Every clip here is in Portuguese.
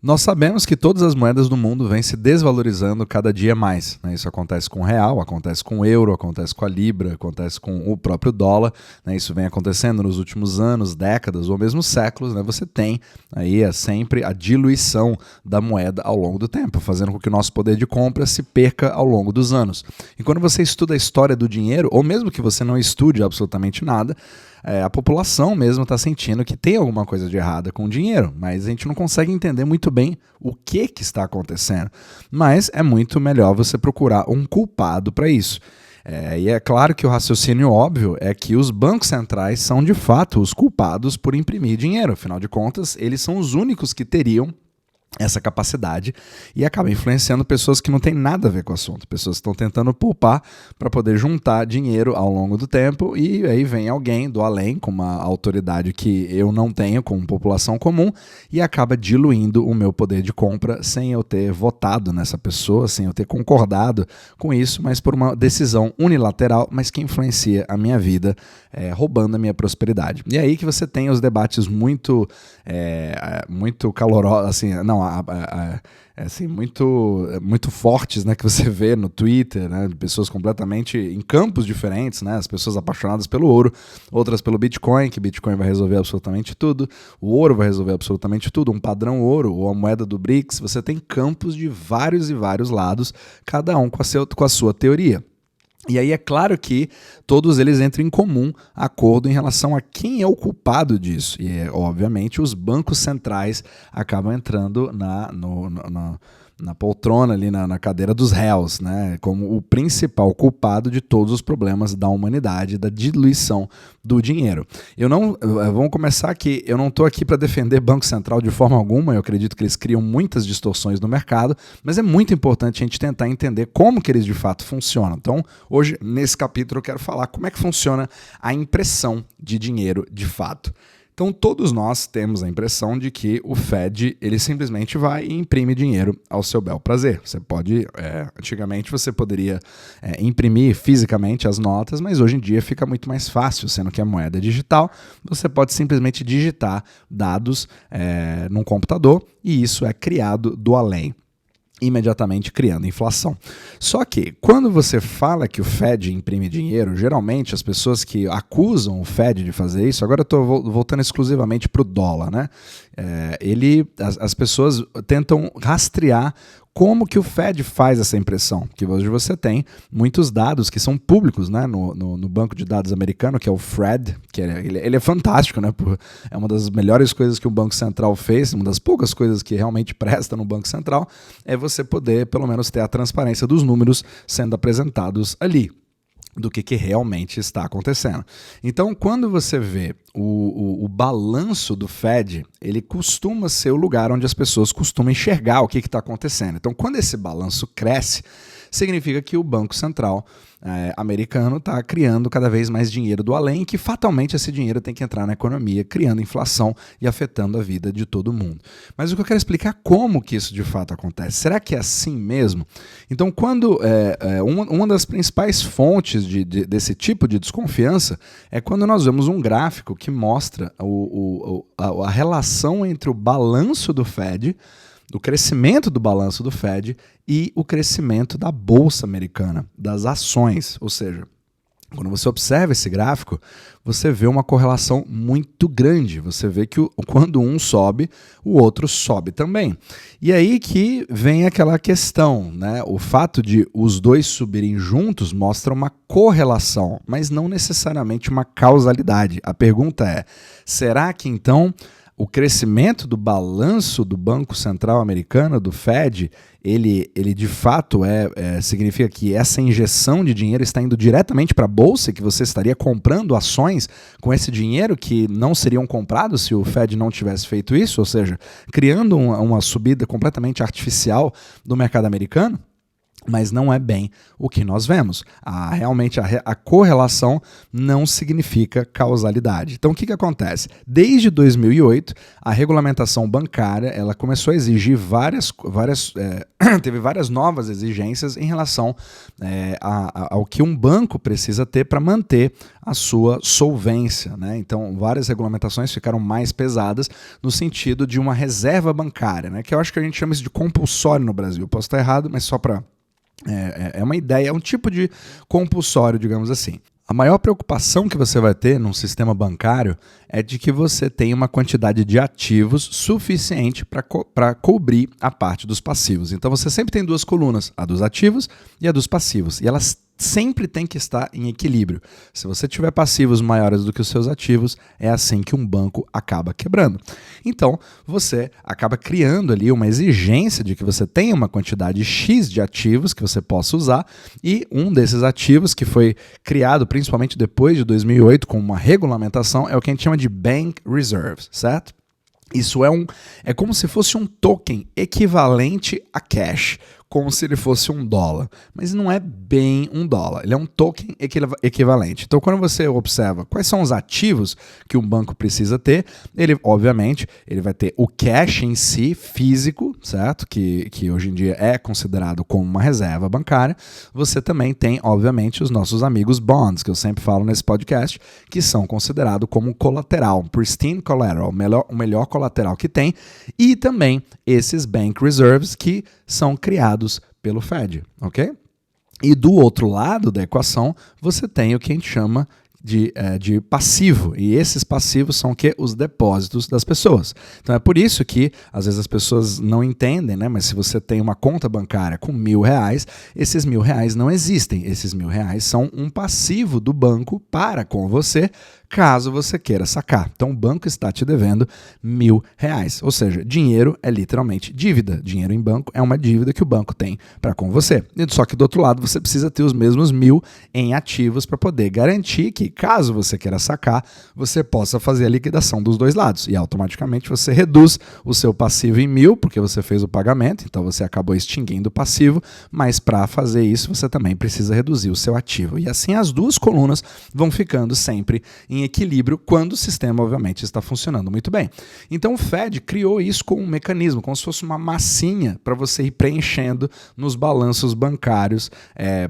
Nós sabemos que todas as moedas do mundo vêm se desvalorizando cada dia mais, né? Isso acontece com o real, acontece com o euro, acontece com a libra, acontece com o próprio dólar, né? Isso vem acontecendo nos últimos anos, décadas ou mesmo séculos, né? Você tem aí sempre a diluição da moeda ao longo do tempo, fazendo com que o nosso poder de compra se perca ao longo dos anos. E quando você estuda a história do dinheiro, ou mesmo que você não estude absolutamente nada, a população mesmo está sentindo que tem alguma coisa de errada com o dinheiro, mas a gente não consegue entender muito bem o que está acontecendo. Mas é muito melhor você procurar um culpado para isso. E é claro que o raciocínio óbvio é que os bancos centrais são de fato os culpados por imprimir dinheiro. Afinal de contas, eles são os únicos que teriam essa capacidade e acaba influenciando pessoas que não têm nada a ver com o assunto, pessoas que estão tentando poupar para poder juntar dinheiro ao longo do tempo, e aí vem alguém do além com uma autoridade que eu não tenho como população comum e acaba diluindo o meu poder de compra sem eu ter votado nessa pessoa, sem eu ter concordado com isso, mas por uma decisão unilateral, mas que influencia a minha vida, roubando a minha prosperidade. E é aí que você tem os debates muito calorosos, assim, muito fortes, né, que você vê no Twitter, né, de pessoas completamente em campos diferentes, né, as pessoas apaixonadas pelo ouro, outras pelo Bitcoin, que Bitcoin vai resolver absolutamente tudo, o ouro vai resolver absolutamente tudo, um padrão ouro ou a moeda do BRICS. Você tem campos de vários e vários lados, cada um com a sua teoria. E aí é claro que todos eles entram em comum acordo em relação a quem é o culpado disso. E, obviamente, os bancos centrais acabam entrando na poltrona, ali na cadeira dos réus, né, como o principal culpado de todos os problemas da humanidade, da diluição do dinheiro. Vamos começar aqui, eu não estou aqui para defender Banco Central de forma alguma, eu acredito que eles criam muitas distorções no mercado, mas é muito importante a gente tentar entender como que eles de fato funcionam. Então, hoje, nesse capítulo, eu quero falar como é que funciona a impressão de dinheiro de fato. Então, todos nós temos a impressão de que o Fed, ele simplesmente vai e imprime dinheiro ao seu bel prazer. Você pode, antigamente você poderia imprimir fisicamente as notas, mas hoje em dia fica muito mais fácil, sendo que a moeda é digital, você pode simplesmente digitar dados num computador e isso é criado do além, imediatamente criando inflação. Só que, quando você fala que o Fed imprime dinheiro, geralmente as pessoas que acusam o Fed de fazer isso, agora eu estou voltando exclusivamente para o dólar, né? As pessoas tentam rastrear como que o Fed faz essa impressão, que hoje você tem muitos dados que são públicos, né, no banco de dados americano, que é o FRED, que ele é fantástico, né, é uma das melhores coisas que o Banco Central fez, uma das poucas coisas que realmente presta no Banco Central, é você poder, pelo menos, ter a transparência dos números sendo apresentados ali, do que realmente está acontecendo. Então, quando você vê o balanço do Fed, ele costuma ser o lugar onde as pessoas costumam enxergar o que está acontecendo. Então, quando esse balanço cresce, significa que o Banco Central americano está criando cada vez mais dinheiro do além, e que fatalmente esse dinheiro tem que entrar na economia, criando inflação e afetando a vida de todo mundo. Mas o que eu quero explicar é como que isso de fato acontece. Será que é assim mesmo? Então, quando uma das principais fontes desse tipo de desconfiança é quando nós vemos um gráfico que mostra a relação entre o balanço do Fed, do crescimento do balanço do Fed e o crescimento da Bolsa Americana, das ações. Ou seja, quando você observa esse gráfico, você vê uma correlação muito grande. Você vê que quando um sobe, o outro sobe também. E aí que vem aquela questão, né? O fato de os dois subirem juntos mostra uma correlação, mas não necessariamente uma causalidade. A pergunta é, será que então o crescimento do balanço do Banco Central americano, do Fed, ele de fato significa que essa injeção de dinheiro está indo diretamente para a Bolsa, que você estaria comprando ações com esse dinheiro que não seriam comprados se o Fed não tivesse feito isso, ou seja, criando uma subida completamente artificial do mercado americano? Mas não é bem o que nós vemos. Realmente a correlação não significa causalidade. Então o que acontece? Desde 2008, a regulamentação bancária ela começou a exigir teve várias novas exigências em relação ao que um banco precisa ter para manter a sua solvência, né? Então várias regulamentações ficaram mais pesadas no sentido de uma reserva bancária, né? Que eu acho que a gente chama isso de compulsório no Brasil. Posso estar errado, mas só para... É uma ideia, é um tipo de compulsório, digamos assim. A maior preocupação que você vai ter num sistema bancário é de que você tenha uma quantidade de ativos suficiente para cobrir a parte dos passivos. Então você sempre tem duas colunas, a dos ativos e a dos passivos. E elas sempre têm que estar em equilíbrio. Se você tiver passivos maiores do que os seus ativos, é assim que um banco acaba quebrando. Então, você acaba criando ali uma exigência de que você tenha uma quantidade X de ativos que você possa usar, e um desses ativos que foi criado principalmente depois de 2008 com uma regulamentação é o que a gente chama de Bank Reserves, certo? Isso é como se fosse um token equivalente a cash, como se ele fosse $1, mas não é bem $1, ele é um token equivalente. Então, quando você observa quais são os ativos que um banco precisa ter, obviamente, ele vai ter o cash em si, físico, certo? Que hoje em dia é considerado como uma reserva bancária. Você também tem, obviamente, os nossos amigos bonds, que eu sempre falo nesse podcast, que são considerados como colateral, pristine collateral, o melhor colateral que tem, e também esses bank reserves que são criados pelo Fed, ok? E do outro lado da equação, você tem o que a gente chama de passivo, e esses passivos são o quê? Os depósitos das pessoas. Então é por isso que às vezes as pessoas não entendem, né? Mas se você tem uma conta bancária com R$1.000, esses R$1.000 não existem. Esses R$1.000 são um passivo do banco para com você, caso você queira sacar. Então o banco está te devendo R$1.000. Ou seja, dinheiro é literalmente dívida. Dinheiro em banco é uma dívida que o banco tem para com você. Só que do outro lado você precisa ter os mesmos 1.000 em ativos para poder garantir que, caso você queira sacar, você possa fazer a liquidação dos dois lados. E automaticamente você reduz o seu passivo em 1.000, porque você fez o pagamento, então você acabou extinguindo o passivo, mas para fazer isso você também precisa reduzir o seu ativo. E assim as duas colunas vão ficando sempre em equilíbrio quando o sistema, obviamente, está funcionando muito bem. Então o Fed criou isso como um mecanismo, como se fosse uma massinha para você ir preenchendo nos balanços bancários,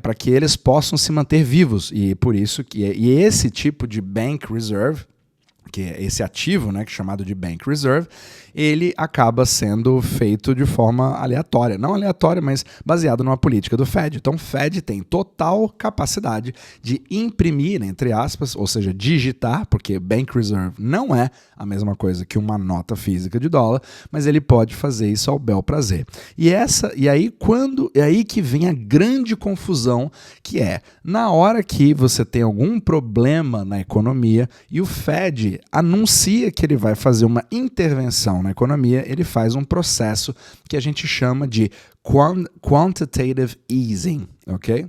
para que eles possam se manter vivos. E por isso que esse tipo de Bank Reserve, que é esse ativo, né, que é chamado de Bank Reserve, ele acaba sendo feito de forma aleatória. Não aleatória, mas baseado numa política do Fed. Então o Fed tem total capacidade de imprimir, entre aspas, ou seja, digitar, porque Bank Reserve não é a mesma coisa que uma nota física de dólar, mas ele pode fazer isso ao bel prazer. E aí que vem a grande confusão, que é, na hora que você tem algum problema na economia e o Fed anuncia que ele vai fazer uma intervenção na economia, ele faz um processo que a gente chama de quantitative easing, ok?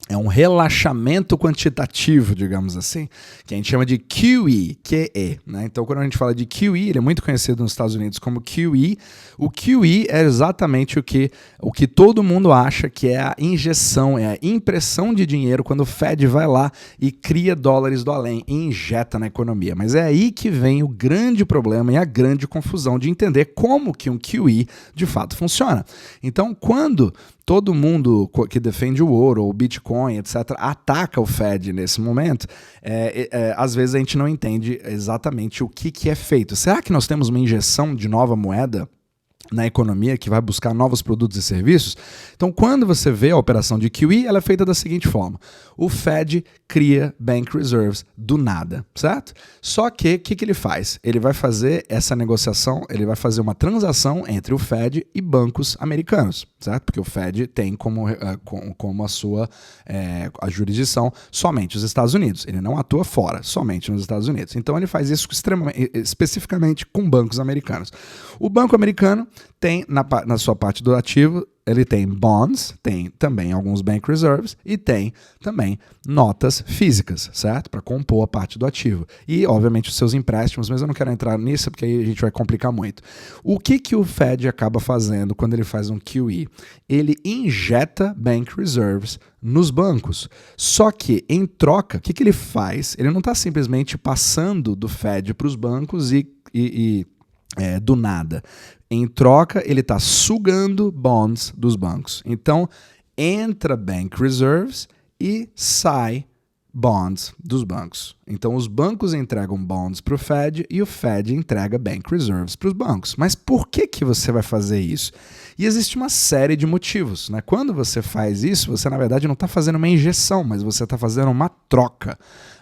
É um relaxamento quantitativo, digamos assim, que a gente chama de QE, QE, né? Então, quando a gente fala de QE, ele é muito conhecido nos Estados Unidos como QE. O QE é exatamente o que todo mundo acha que é a injeção, é a impressão de dinheiro quando o Fed vai lá e cria dólares do além e injeta na economia. Mas é aí que vem o grande problema e a grande confusão de entender como que um QE de fato funciona. Então, quando todo mundo que defende o ouro, ou o Bitcoin, etc., ataca o Fed nesse momento, às vezes a gente não entende exatamente o que é feito. Será que nós temos uma injeção de nova moeda na economia que vai buscar novos produtos e serviços? Então, quando você vê a operação de QE, ela é feita da seguinte forma: o Fed cria Bank Reserves do nada, certo? Só que o que ele faz? Ele vai fazer essa negociação, ele vai fazer uma transação entre o Fed e bancos americanos, certo? Porque o Fed tem como a sua a jurisdição somente os Estados Unidos. Ele não atua fora, somente nos Estados Unidos. Então ele faz isso especificamente com bancos americanos. O banco americano tem na sua parte do ativo, ele tem bonds, tem também alguns bank reserves e tem também notas físicas, certo? Para compor a parte do ativo. E, obviamente, os seus empréstimos, mas eu não quero entrar nisso porque aí a gente vai complicar muito. O que o Fed acaba fazendo quando ele faz um QE? Ele injeta bank reserves nos bancos. Só que, em troca, o que ele faz? Ele não está simplesmente passando do Fed para os bancos do nada. Em troca, ele está sugando bonds dos bancos. Então, entra bank reserves e sai bonds dos bancos. Então, os bancos entregam bonds para o Fed e o Fed entrega bank reserves para os bancos. Mas por que você vai fazer isso? E existe uma série de motivos, né? Quando você faz isso, você, na verdade, não está fazendo uma injeção, mas você está fazendo uma troca.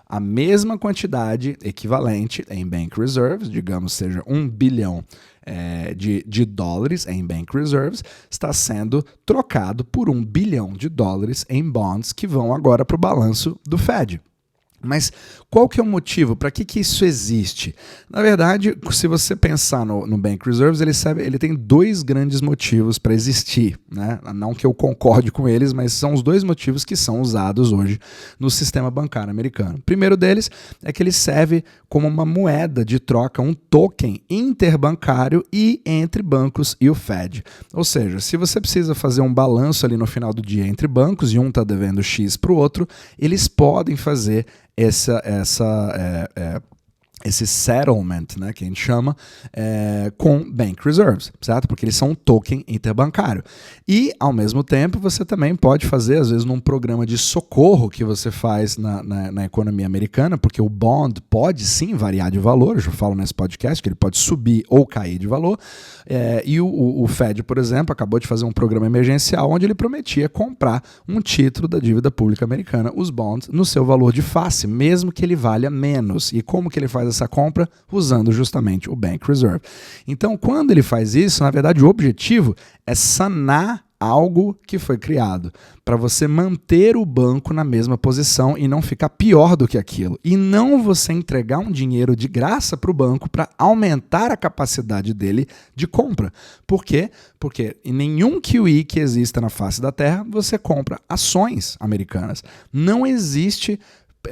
A mesma quantidade equivalente em bank reserves, digamos seja 1 bilhão de dólares em bank reserves, está sendo trocado por 1 bilhão de dólares em bonds que vão agora para o balanço do Fed. Mas qual que é o motivo? Para que isso existe? Na verdade, se você pensar no Bank Reserves, ele tem dois grandes motivos para existir, né? Não que eu concorde com eles, mas são os dois motivos que são usados hoje no sistema bancário americano. O primeiro deles é que ele serve como uma moeda de troca, um token interbancário e entre bancos e o Fed. Ou seja, se você precisa fazer um balanço ali no final do dia entre bancos e um está devendo X para o outro, eles podem fazer esse settlement, né, que a gente chama, com bank reserves, certo? Porque eles são um token interbancário. E, ao mesmo tempo, você também pode fazer, às vezes, num programa de socorro que você faz na economia americana, porque o bond pode sim variar de valor, eu já falo nesse podcast que ele pode subir ou cair de valor, e o Fed, por exemplo, acabou de fazer um programa emergencial onde ele prometia comprar um título da dívida pública americana, os bonds, no seu valor de face, mesmo que ele valha menos. E como que ele faz essa compra? Usando justamente o Bank Reserve. Então, quando ele faz isso, na verdade, o objetivo é sanar algo que foi criado para você manter o banco na mesma posição e não ficar pior do que aquilo. E não você entregar um dinheiro de graça para o banco para aumentar a capacidade dele de compra. Por quê? Porque em nenhum QE que exista na face da Terra, você compra ações americanas. Não existe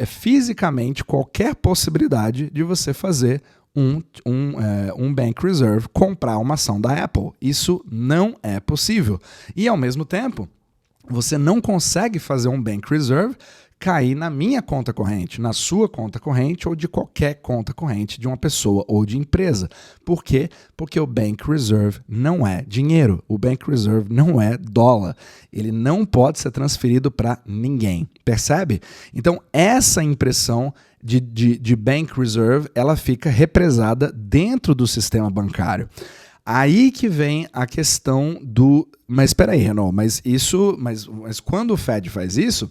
fisicamente qualquer possibilidade de você fazer um Bank Reserve comprar uma ação da Apple. Isso não é possível. E, ao mesmo tempo, você não consegue fazer um Bank Reserve cair na minha conta corrente, na sua conta corrente ou de qualquer conta corrente de uma pessoa ou de empresa. Por quê? Porque o Bank Reserve não é dinheiro. O Bank Reserve não é dólar. Ele não pode ser transferido para ninguém. Percebe? Então, essa impressão de Bank Reserve, ela fica represada dentro do sistema bancário. Aí que vem a questão do... Mas espera aí, Renaud, mas quando o Fed faz isso,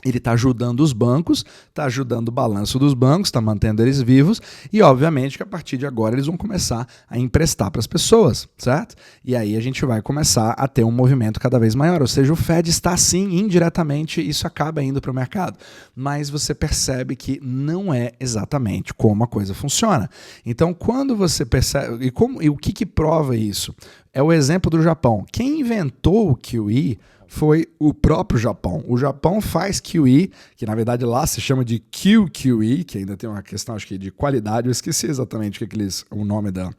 ele está ajudando os bancos, está ajudando o balanço dos bancos, está mantendo eles vivos e, obviamente, que a partir de agora eles vão começar a emprestar para as pessoas, certo? E aí a gente vai começar a ter um movimento cada vez maior. Ou seja, o Fed está, sim, indiretamente, isso acaba indo para o mercado. Mas você percebe que não é exatamente como a coisa funciona. Então, quando você percebe... E o que prova isso? É o exemplo do Japão. Quem inventou o QE foi o próprio Japão. O Japão faz QE, que na verdade lá se chama de QQE, que ainda tem uma questão, acho que, de qualidade. Eu esqueci exatamente o nome da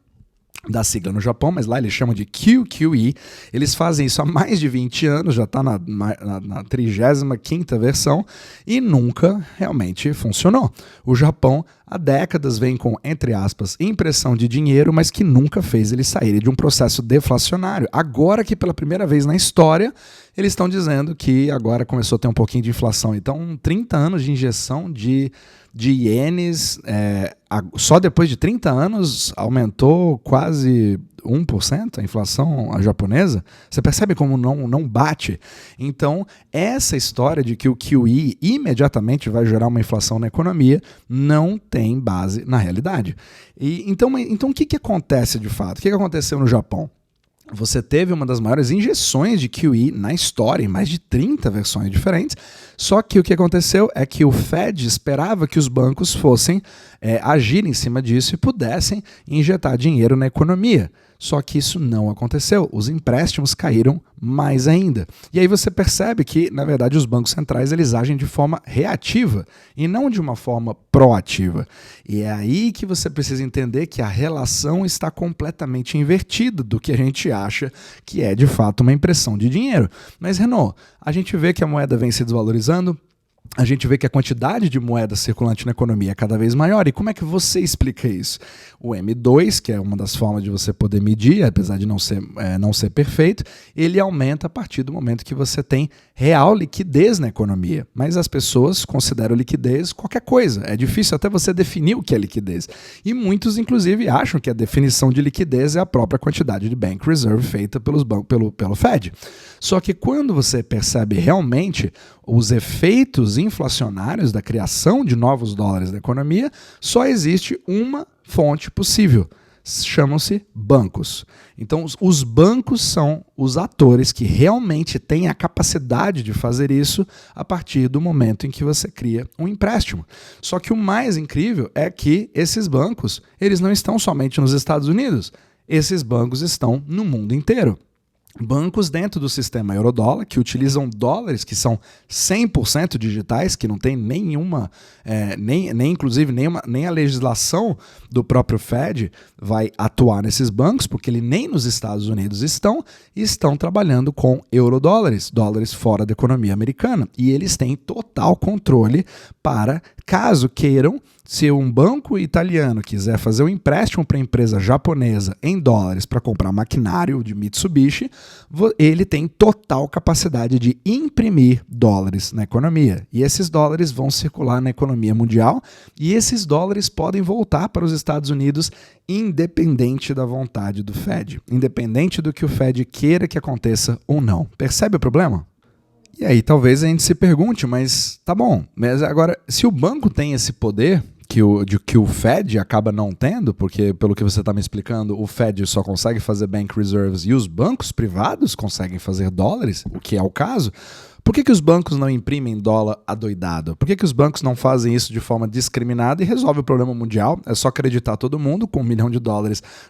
sigla no Japão, mas lá eles chamam de QQE. Eles fazem isso há mais de 20 anos, já está na 35ª versão e nunca realmente funcionou. O Japão há décadas vem com, entre aspas, impressão de dinheiro, mas que nunca fez eles saírem de um processo deflacionário. Agora que pela primeira vez na história, eles estão dizendo que agora começou a ter um pouquinho de inflação. Então, 30 anos de injeção de ienes, só depois de 30 anos aumentou quase 1% a inflação japonesa. Você percebe como não bate? Então, essa história de que o QE imediatamente vai gerar uma inflação na economia não tem base na realidade. Então o que acontece de fato? O que aconteceu no Japão? Você teve uma das maiores injeções de QE na história, em mais de 30 versões diferentes, só que o que aconteceu é que o Fed esperava que os bancos fossem agir em cima disso e pudessem injetar dinheiro na economia. Só que isso não aconteceu. Os empréstimos caíram mais ainda. E aí você percebe que, na verdade, os bancos centrais eles agem de forma reativa e não de uma forma proativa. E é aí que você precisa entender que a relação está completamente invertida do que a gente acha que é, de fato, uma impressão de dinheiro. Mas, Renaud, a gente vê que a moeda vem se desvalorizando, a gente vê que a quantidade de moeda circulante na economia é cada vez maior. E como é que você explica isso? O M2, que é uma das formas de você poder medir, apesar de não ser perfeito, ele aumenta a partir do momento que você tem real liquidez na economia. Mas as pessoas consideram liquidez qualquer coisa. É difícil até você definir o que é liquidez. E muitos, inclusive, acham que a definição de liquidez é a própria quantidade de bank reserve feita pelo Fed. Só que quando você percebe realmente os efeitos inflacionários da criação de novos dólares na economia, só existe uma fonte possível. Chamam-se bancos. Então, os bancos são os atores que realmente têm a capacidade de fazer isso a partir do momento em que você cria um empréstimo. Só que o mais incrível é que esses bancos, eles não estão somente nos Estados Unidos. Esses bancos estão no mundo inteiro. Bancos dentro do sistema Eurodólar, que utilizam dólares que são 100% digitais, que não tem nenhuma, nem a legislação do próprio Fed vai atuar nesses bancos, porque ele nem nos Estados Unidos estão trabalhando com eurodólares, dólares fora da economia americana. E eles têm total controle para, caso queiram, se um banco italiano quiser fazer um empréstimo para a empresa japonesa em dólares para comprar maquinário de Mitsubishi, ele tem total capacidade de imprimir dólares na economia. E esses dólares vão circular na economia mundial e esses dólares podem voltar para os Estados Unidos independente da vontade do Fed, independente do que o Fed queira que aconteça ou não. Percebe o problema? E aí talvez a gente se pergunte, mas tá bom, mas agora se o banco tem esse poder que o Fed acaba não tendo, porque pelo que você está me explicando, o Fed só consegue fazer bank reserves e os bancos privados conseguem fazer dólares, o que é o caso, por que os bancos não imprimem dólar adoidado? Por que os bancos não fazem isso de forma discriminada e resolve o problema mundial? É só acreditar todo mundo com $1 milhão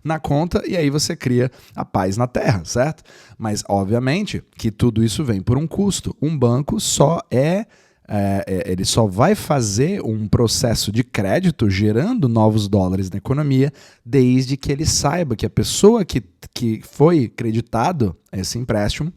na conta e aí você cria a paz na terra, certo? Mas, obviamente, que tudo isso vem por um custo. Um banco ele só vai fazer um processo de crédito gerando novos dólares na economia desde que ele saiba que a pessoa que foi creditado a esse empréstimo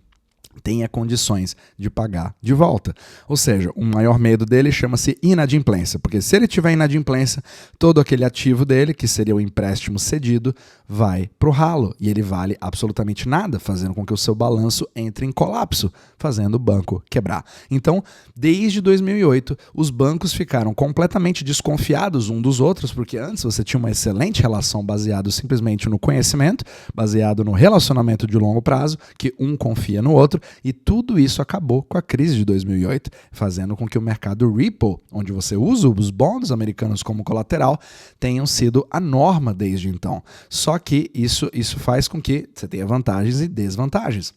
tenha condições de pagar de volta. Ou seja, o maior medo dele chama-se inadimplência, porque se ele tiver inadimplência, todo aquele ativo dele, que seria o empréstimo cedido, vai pro ralo e ele vale absolutamente nada, fazendo com que o seu balanço entre em colapso, fazendo o banco quebrar. Então, desde 2008, os bancos ficaram completamente desconfiados um dos outros, porque antes você tinha uma excelente relação baseada simplesmente no conhecimento, baseado no relacionamento de longo prazo, que um confia no outro, e tudo isso acabou com a crise de 2008, fazendo com que o mercado Ripple, onde você usa os bonds americanos como colateral, tenham sido a norma desde então. Só que isso faz com que você tenha vantagens e desvantagens.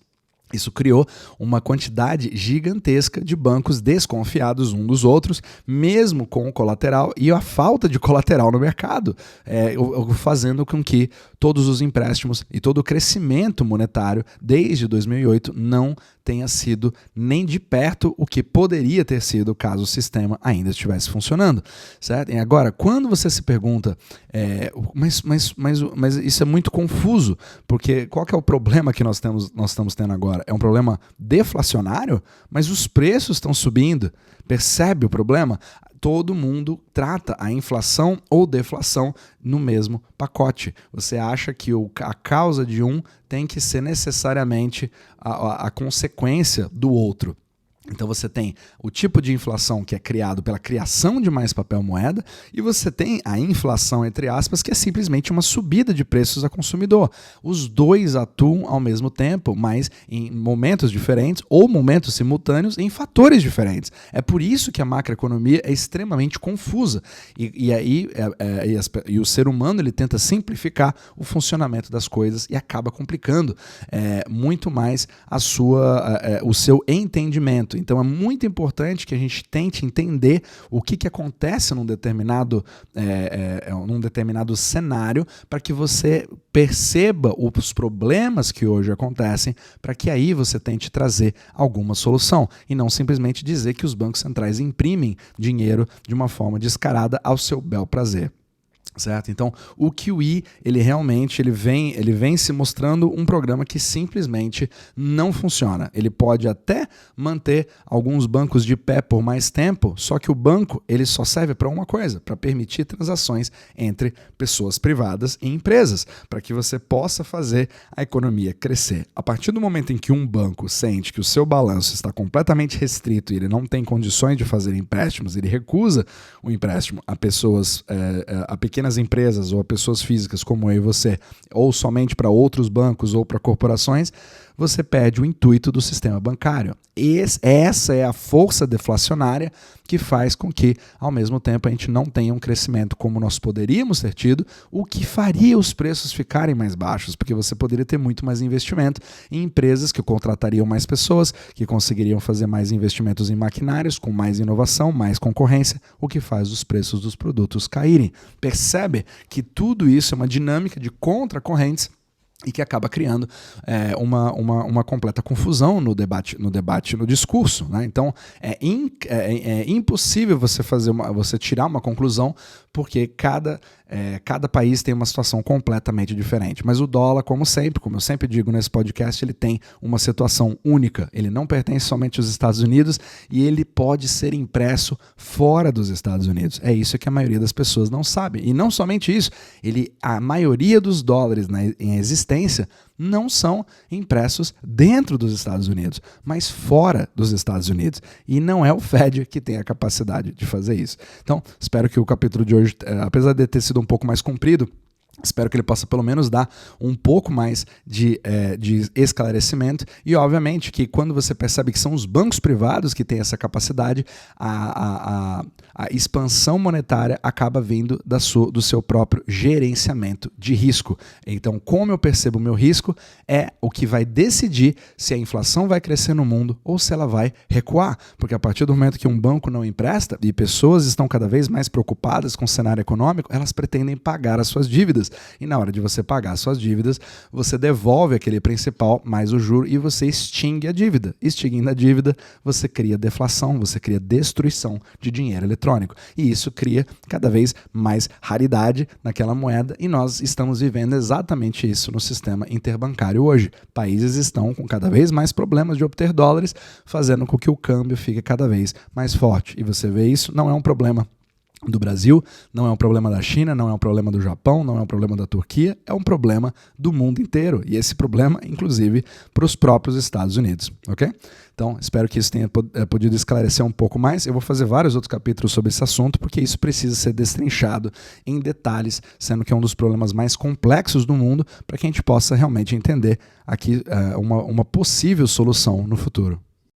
Isso criou uma quantidade gigantesca de bancos desconfiados uns dos outros, mesmo com o colateral e a falta de colateral no mercado, fazendo com que todos os empréstimos e todo o crescimento monetário desde 2008 não tenha sido nem de perto o que poderia ter sido caso o sistema ainda estivesse funcionando, certo? E agora, quando você se pergunta, mas isso é muito confuso, porque qual que é o problema que nós estamos tendo agora? É um problema deflacionário, mas os preços estão subindo. Percebe o problema? Todo mundo trata a inflação ou deflação no mesmo pacote. Você acha que a causa de um tem que ser necessariamente a consequência do outro. Então você tem o tipo de inflação que é criado pela criação de mais papel moeda e você tem a inflação, entre aspas, que é simplesmente uma subida de preços a consumidor. Os dois atuam ao mesmo tempo, mas em momentos diferentes ou momentos simultâneos em fatores diferentes. É por isso que a macroeconomia é extremamente confusa e o ser humano ele tenta simplificar o funcionamento das coisas e acaba complicando muito mais o seu entendimento. momento. Então é muito importante que a gente tente entender o que acontece num determinado cenário, para que você perceba os problemas que hoje acontecem, para que aí você tente trazer alguma solução e não simplesmente dizer que os bancos centrais imprimem dinheiro de uma forma descarada ao seu bel prazer. Certo? Então, o QE, ele vem se mostrando um programa que simplesmente não funciona. Ele pode até manter alguns bancos de pé por mais tempo, só que o banco ele só serve para uma coisa, para permitir transações entre pessoas privadas e empresas, para que você possa fazer a economia crescer. A partir do momento em que um banco sente que o seu balanço está completamente restrito e ele não tem condições de fazer empréstimos, ele recusa o empréstimo a pessoas, a pequenas empresas ou a pessoas físicas como eu e você, ou somente para outros bancos ou para corporações, você perde o intuito do sistema bancário. Essa é a força deflacionária que faz com que, ao mesmo tempo, a gente não tenha um crescimento como nós poderíamos ter tido, o que faria os preços ficarem mais baixos, porque você poderia ter muito mais investimento em empresas que contratariam mais pessoas, que conseguiriam fazer mais investimentos em maquinários, com mais inovação, mais concorrência, o que faz os preços dos produtos caírem. Percebe que tudo isso é uma dinâmica de contracorrentes e que acaba criando uma completa confusão no debate, no discurso, né? Então é impossível você tirar uma conclusão, porque cada país tem uma situação completamente diferente. Mas o dólar, como eu sempre digo nesse podcast, ele tem uma situação única. Ele não pertence somente aos Estados Unidos e ele pode ser impresso fora dos Estados Unidos. É isso que a maioria das pessoas não sabe. E não somente isso, a maioria dos dólares em existência não são impressos dentro dos Estados Unidos, mas fora dos Estados Unidos. E não é o Fed que tem a capacidade de fazer isso. Então, espero que o capítulo de hoje, apesar de ter sido um pouco mais comprido, espero que ele possa pelo menos dar um pouco mais de esclarecimento e, obviamente, que quando você percebe que são os bancos privados que têm essa capacidade, a expansão monetária acaba vindo do seu próprio gerenciamento de risco. Então, como eu percebo o meu risco é o que vai decidir se a inflação vai crescer no mundo ou se ela vai recuar, porque a partir do momento que um banco não empresta e pessoas estão cada vez mais preocupadas com o cenário econômico, elas pretendem pagar as suas dívidas. E na hora de você pagar suas dívidas, você devolve aquele principal mais o juro e você extingue a dívida. Extinguindo a dívida, você cria deflação, você cria destruição de dinheiro eletrônico. E isso cria cada vez mais raridade naquela moeda e nós estamos vivendo exatamente isso no sistema interbancário hoje. Países estão com cada vez mais problemas de obter dólares, fazendo com que o câmbio fique cada vez mais forte. E você vê isso, não é um problema do Brasil, não é um problema da China, não é um problema do Japão, não é um problema da Turquia, é um problema do mundo inteiro. E esse problema, inclusive, para os próprios Estados Unidos, ok? Então, espero que isso tenha podido esclarecer um pouco mais. Eu vou fazer vários outros capítulos sobre esse assunto, porque isso precisa ser destrinchado em detalhes, sendo que é um dos problemas mais complexos do mundo, para que a gente possa realmente entender aqui uma possível solução no futuro.